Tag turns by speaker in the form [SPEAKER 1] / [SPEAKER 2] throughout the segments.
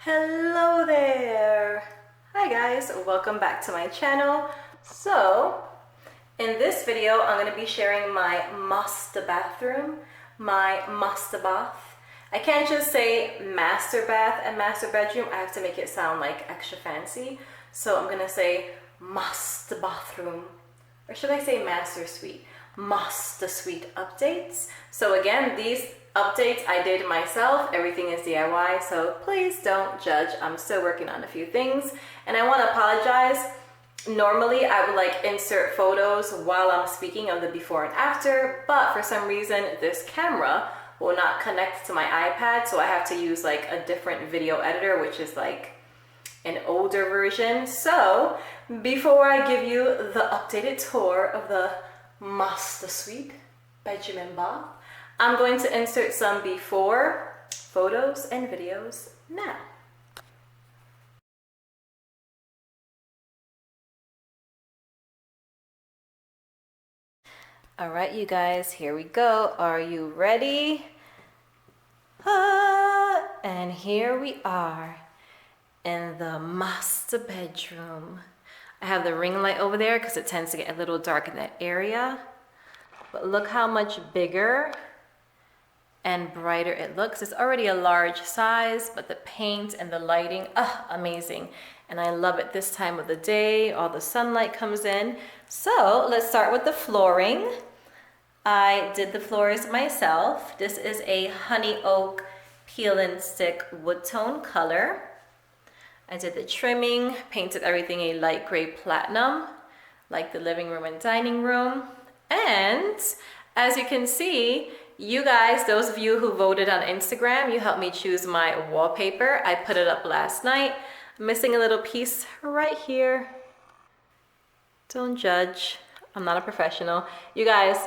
[SPEAKER 1] Hello there! Hi guys, welcome back to my channel. So, in this video, I'm going to be sharing my master bathroom, my master bath. I can't just say master bath and master bedroom, I have to make it sound like extra fancy. So I'm going to say master bathroom, or should I say master suite? Master suite updates. So again, these updates I did myself, everything is DIY, so please don't judge. I'm still working on a few things, and I want to apologize. Normally I would like insert photos while I'm speaking of the before and after, but for some reason this camera will not connect to my iPad, so I have to use like a different video editor, which is like an older version. So before I give you the updated tour of the master suite bedroom and bath, I'm going to insert some before photos and videos now. All right, you guys, here we go. Are you ready? And here we are in the master bedroom. I have the ring light over there because it tends to get a little dark in that area. But look how much bigger and brighter it looks. It's already a large size, but the paint and the lighting, amazing. And I love it this time of the day. All the sunlight comes in. So let's start with the flooring. I did the floors myself. This is a honey oak peel and stick wood tone color. I did the trimming, painted everything a light gray platinum, like the living room and dining room. And as you can see, you guys, those of you who voted on Instagram, you helped me choose my wallpaper. I put it up last night. I'm missing a little piece right here. Don't judge. I'm not a professional. You guys,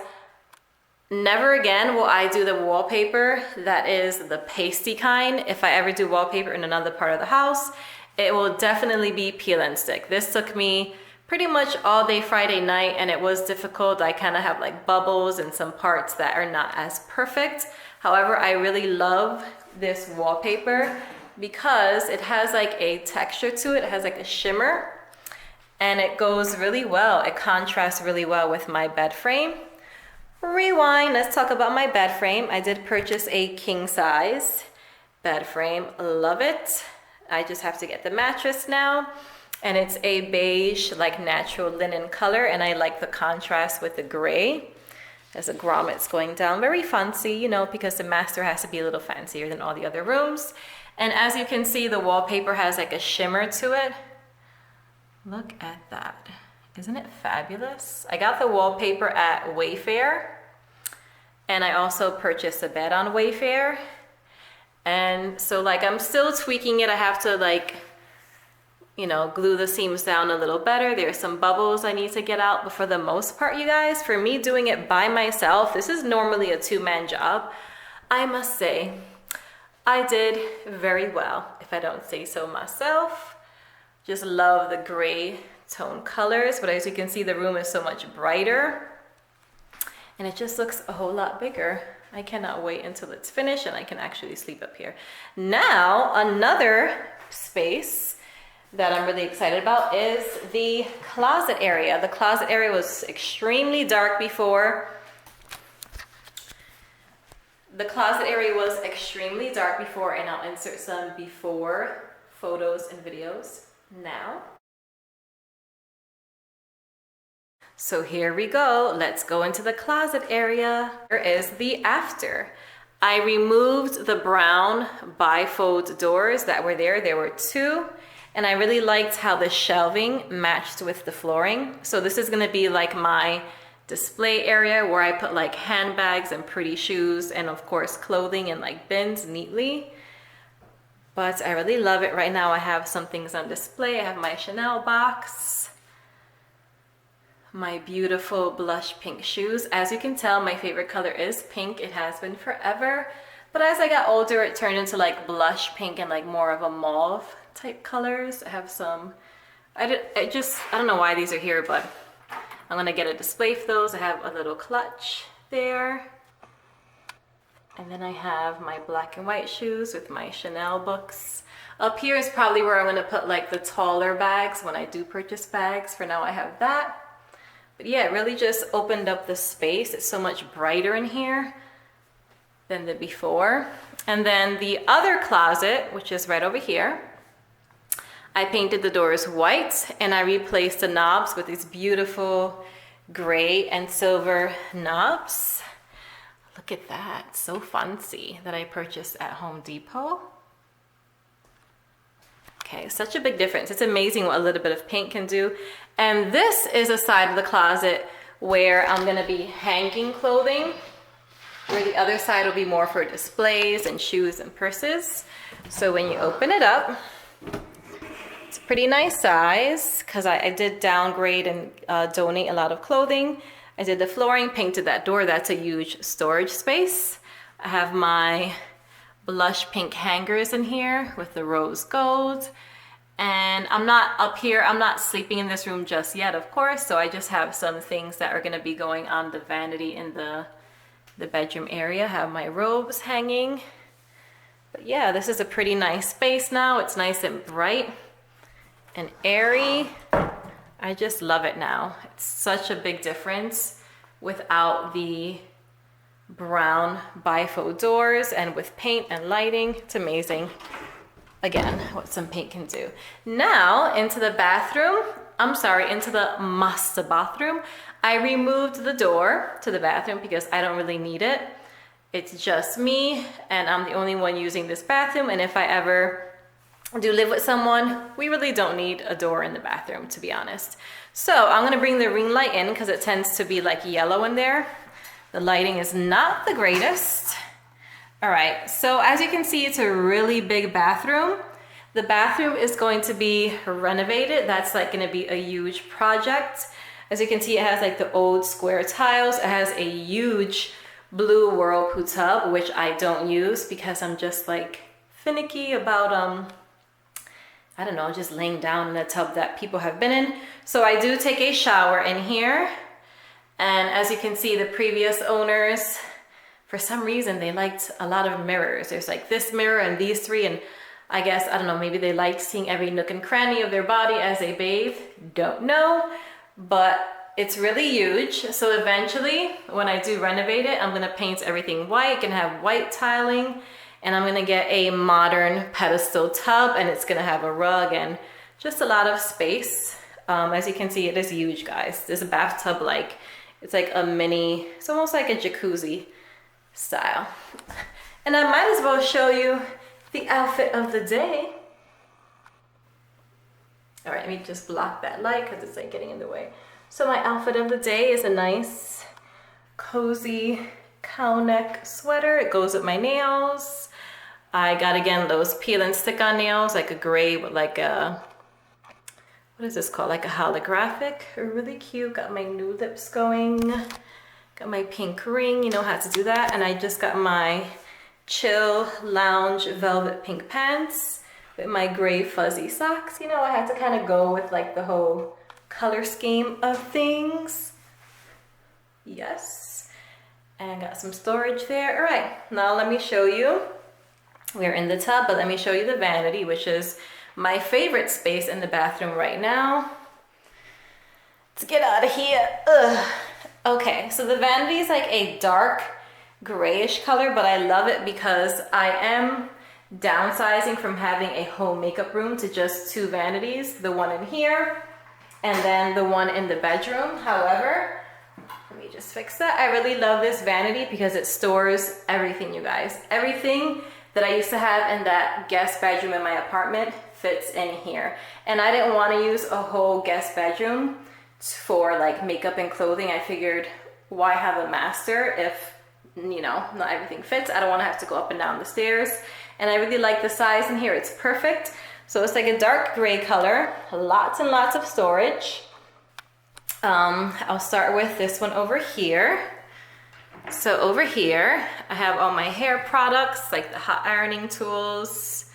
[SPEAKER 1] never again will I do the wallpaper that is the pasty kind. If I ever do wallpaper in another part of the house, it will definitely be peel and stick. This took me pretty much all day Friday night, and it was difficult. I kind of have like bubbles and some parts that are not as perfect. However, I really love this wallpaper because it has like a texture to it. It has like a shimmer, and it goes really well. It contrasts really well with my bed frame. Rewind, let's talk about my bed frame. I did purchase a king size bed frame. Love it. I just have to get the mattress now. And it's a beige, like natural linen color, and I like the contrast with the gray. There's a grommets going down, very fancy, you know, because the master has to be a little fancier than all the other rooms. And as you can see, the wallpaper has like a shimmer to it. Look at that. Isn't it fabulous? I got the wallpaper at Wayfair, and I also purchased a bed on Wayfair. And so like I'm still tweaking it. I have to like, you know, glue the seams down a little better. There's some bubbles I need to get out, but for the most part, you guys, for me doing it by myself, this is normally a two-man job. I must say, I did very well, if I don't say so myself. Just love the gray tone colors, but as you can see, the room is so much brighter, and it just looks a whole lot bigger. I cannot wait until it's finished and I can actually sleep up here. Now, another space that I'm really excited about is the closet area. The closet area was extremely dark before. The closet area was extremely dark before, and I'll insert some before photos and videos now. So here we go. Let's go into the closet area. Here is the after. I removed the brown bifold doors that were there. There were two. And I really liked how the shelving matched with the flooring. So this is gonna be like my display area where I put like handbags and pretty shoes and of course clothing and like bins neatly. But I really love it. Right now I have some things on display. I have my Chanel box, my beautiful blush pink shoes. As you can tell, my favorite color is pink. It has been forever. But as I got older, it turned into like blush pink and like more of a mauve type colors. I have some, I don't know why these are here, but I'm gonna get a display for those. I have a little clutch there. And then I have my black and white shoes with my Chanel books. Up here is probably where I'm gonna put like the taller bags when I do purchase bags. For now I have that. But yeah, it really just opened up the space. It's so much brighter in here than the before. And then the other closet, which is right over here, I painted the doors white and I replaced the knobs with these beautiful gray and silver knobs. Look at that, so fancy, that I purchased at Home Depot. Okay, such a big difference. It's amazing what a little bit of paint can do. And this is a side of the closet where I'm gonna be hanging clothing, where the other side will be more for displays and shoes and purses. So when you open it up, it's a pretty nice size because I did downgrade and donate a lot of clothing. I did the flooring, painted that door. That's a huge storage space. I have my blush pink hangers in here with the rose gold. And I'm not up here, I'm not sleeping in this room just yet, of course, so I just have some things that are gonna be going on the vanity in the bedroom area. I have my robes hanging. But yeah, this is a pretty nice space now. It's nice and bright and airy. I just love it now. It's such a big difference without the brown bifold doors and with paint and lighting. It's amazing. Again, what some paint can do. Now into the bathroom, into the master bathroom. I removed the door to the bathroom because I don't really need it. It's just me and I'm the only one using this bathroom, and if I ever do live with someone, we really don't need a door in the bathroom, to be honest. So I'm gonna bring the ring light in because it tends to be like yellow in there. The lighting is not the greatest. All right, so as you can see, it's a really big bathroom. The bathroom is going to be renovated. That's like gonna be a huge project. As you can see, it has like the old square tiles. It has a huge blue whirlpool tub, which I don't use because I'm just like finicky about, I don't know, just laying down in a tub that people have been in. So I do take a shower in here. And as you can see, the previous owners, for some reason, they liked a lot of mirrors. There's like this mirror and these three, and I guess, I don't know, maybe they liked seeing every nook and cranny of their body as they bathe. Don't know, but it's really huge. So eventually, when I do renovate it, I'm gonna paint everything white, gonna have white tiling, and I'm gonna get a modern pedestal tub, and it's gonna have a rug and just a lot of space. As you can see, it is huge, guys. There's a bathtub, it's like a mini, it's almost like a jacuzzi style. And I might as well show you the outfit of the day. All right, let me just block that light because it's like getting in the way. So my outfit of the day is a nice cozy cow neck sweater. It goes with my nails. I got, again, those peel and stick on nails, like a gray with like a, what is this called? Like a holographic, really cute. Got my nude lips going. Got my pink ring, you know how to do that. And I just got my chill lounge velvet pink pants with my gray fuzzy socks. You know, I had to kind of go with like the whole color scheme of things. Yes. And got some storage there. All right, now let me show you. We're in the tub, but let me show you the vanity, which is my favorite space in the bathroom right now. Let's get out of here. Ugh. Okay, so the vanity is like a dark grayish color, but I love it because I am downsizing from having a whole makeup room to just 2 vanities, the one in here and then the one in the bedroom. However, let me just fix that. I really love this vanity because it stores everything, you guys. Everything that I used to have in that guest bedroom in my apartment fits in here. And I didn't want to use a whole guest bedroom for like makeup and clothing. I figured, why have a master if, you know, not everything fits? I don't want to have to go up and down the stairs. And I really like the size in here. It's perfect. So it's like a dark gray color, lots and lots of storage. I'll start with this one over here. So over here, I have all my hair products, like the hot ironing tools,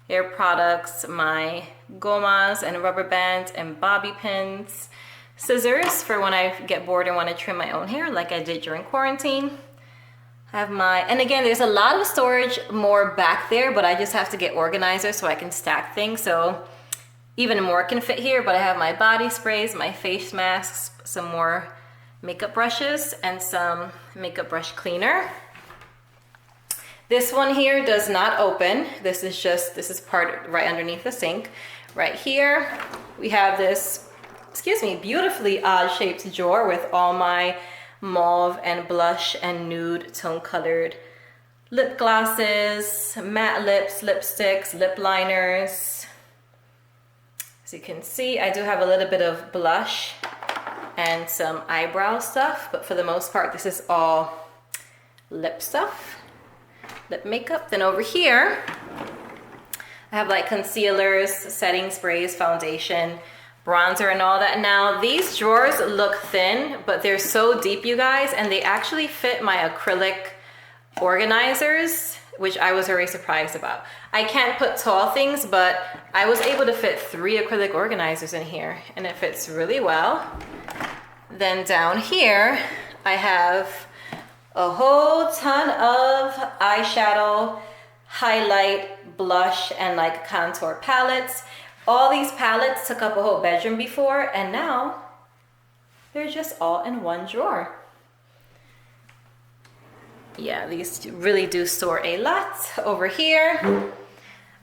[SPEAKER 1] hair products, my gomas and rubber bands and bobby pins, scissors for when I get bored and want to trim my own hair like I did during quarantine, I have my, and again, there's a lot of storage more back there, but I just have to get organizers so I can stack things. So even more can fit here, but I have my body sprays, my face masks, some more makeup brushes, and some makeup brush cleaner. This one here does not open. This is part right underneath the sink. Right here, we have this, excuse me, beautifully odd shaped drawer with all my mauve and blush and nude tone colored lip glosses, matte lips, lipsticks, lip liners. As you can see, I do have a little bit of blush and some eyebrow stuff, but for the most part, this is all lip stuff, lip makeup. Then over here, I have like concealers, setting sprays, foundation, bronzer, and all that. Now, these drawers look thin, but they're so deep, you guys, and they actually fit my acrylic organizers, which I was very surprised about. I can't put tall things, but I was able to fit 3 acrylic organizers in here, and it fits really well. Then down here, I have a whole ton of eyeshadow, highlight, blush, and like contour palettes. All these palettes took up a whole bedroom before, and now they're just all in one drawer. Yeah, these really do store a lot. Over here,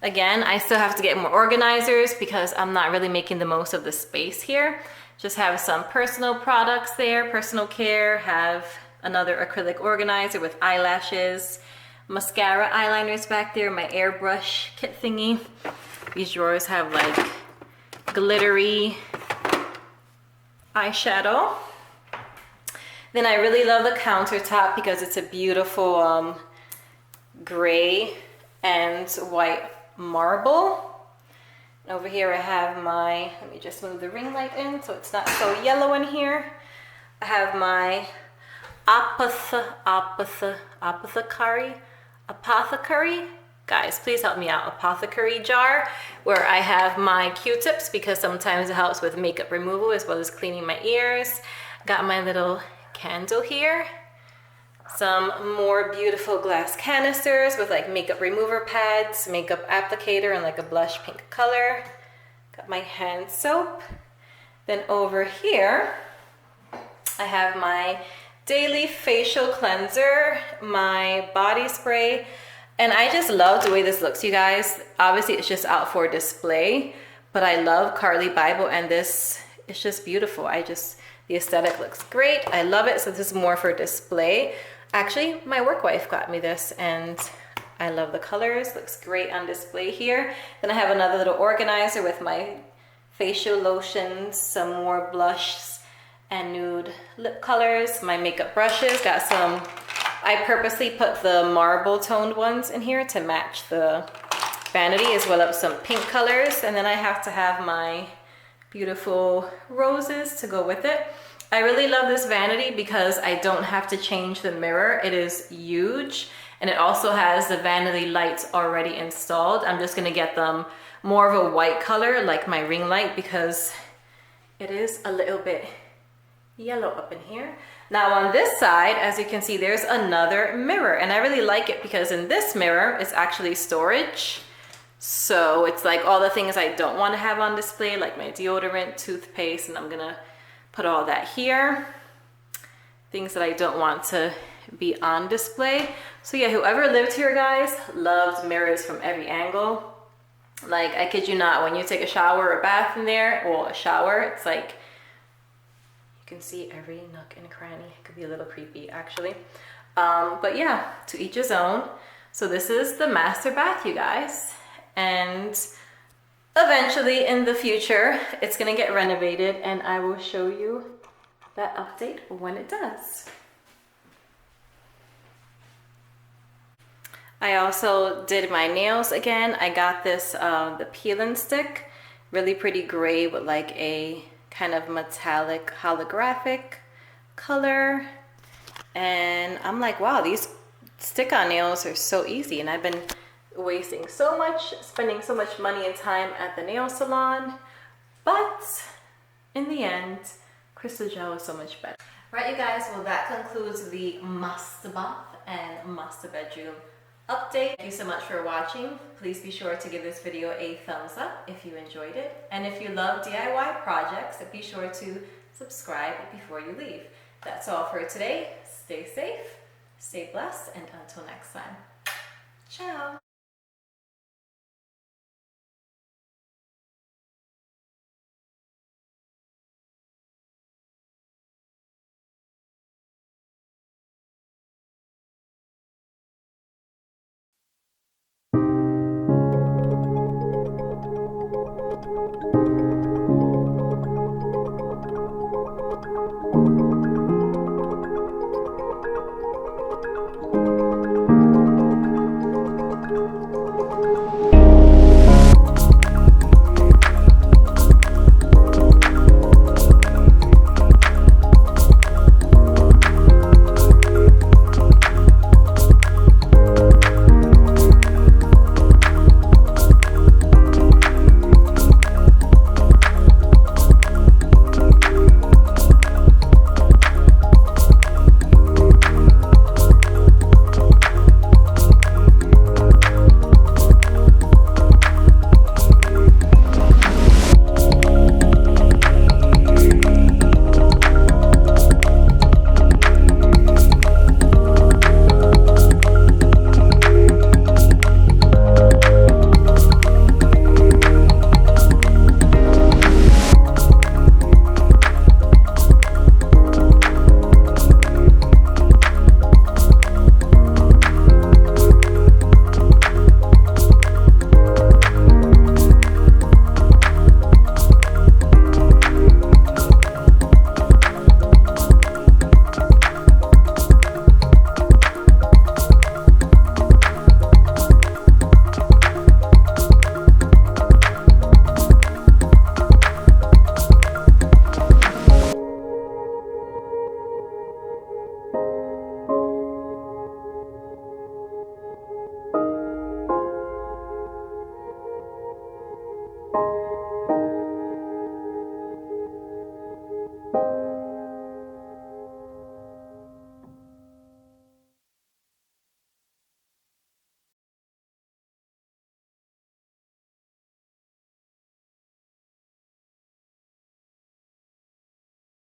[SPEAKER 1] again, I still have to get more organizers because I'm not really making the most of the space here. Just have some personal products there, personal care, have another acrylic organizer with eyelashes, mascara, eyeliners back there, my airbrush kit thingy. These drawers have like glittery eyeshadow. Then I really love the countertop because it's a beautiful gray and white marble. Over here I have my, let me just move the ring light in so it's not so yellow in here. I have my apothecary, guys, please help me out, apothecary jar, where I have my Q-tips because sometimes it helps with makeup removal as well as cleaning my ears. Got my little candle here. Some more beautiful glass canisters with like makeup remover pads, makeup applicator, and like a blush pink color. Got my hand soap. Then over here, I have my daily facial cleanser, my body spray, and I just love the way this looks, you guys. Obviously, it's just out for display, but I love Carly Bible, and this is just beautiful. The aesthetic looks great. I love it. So this is more for display. Actually, my work wife got me this, and I love the colors. Looks great on display here. Then I have another little organizer with my facial lotions, some more blushes and nude lip colors, my makeup brushes. Got some, I purposely put the marble toned ones in here to match the vanity, as well as some pink colors. And then I have to have my beautiful roses to go with it. I really love this vanity because I don't have to change the mirror. It is huge, and it also has the vanity lights already installed. I'm just gonna get them more of a white color like my ring light because it is a little bit yellow up in here. Now on this side, as you can see, there's another mirror, and I really like it because in this mirror it's actually storage. So it's like all the things I don't want to have on display, like my deodorant, toothpaste, and I'm gonna put all that here. Things that I don't want to be on display. So yeah, whoever lived here, guys, loved mirrors from every angle. Like, I kid you not, when you take a shower or bath in there, or a shower, it's like, you can see every nook and cranny. It could be a little creepy, actually. But yeah, to each his own. So this is the master bath, you guys. And eventually in the future, it's gonna get renovated, and I will show you that update when it does. I also did my nails again. I got this, the peel and stick, really pretty gray with like a kind of metallic holographic color. And I'm like, wow, these stick-on nails are so easy, and I've been spending so much money and time at the nail salon, but in the end, crystal gel is so much better. Right, you guys, well, that concludes the master bath and master bedroom update. Thank you so much for watching. Please be sure to give this video a thumbs up if you enjoyed it. And if you love DIY projects, be sure to subscribe before you leave. That's all for today. Stay safe, stay blessed, and until next time. Ciao.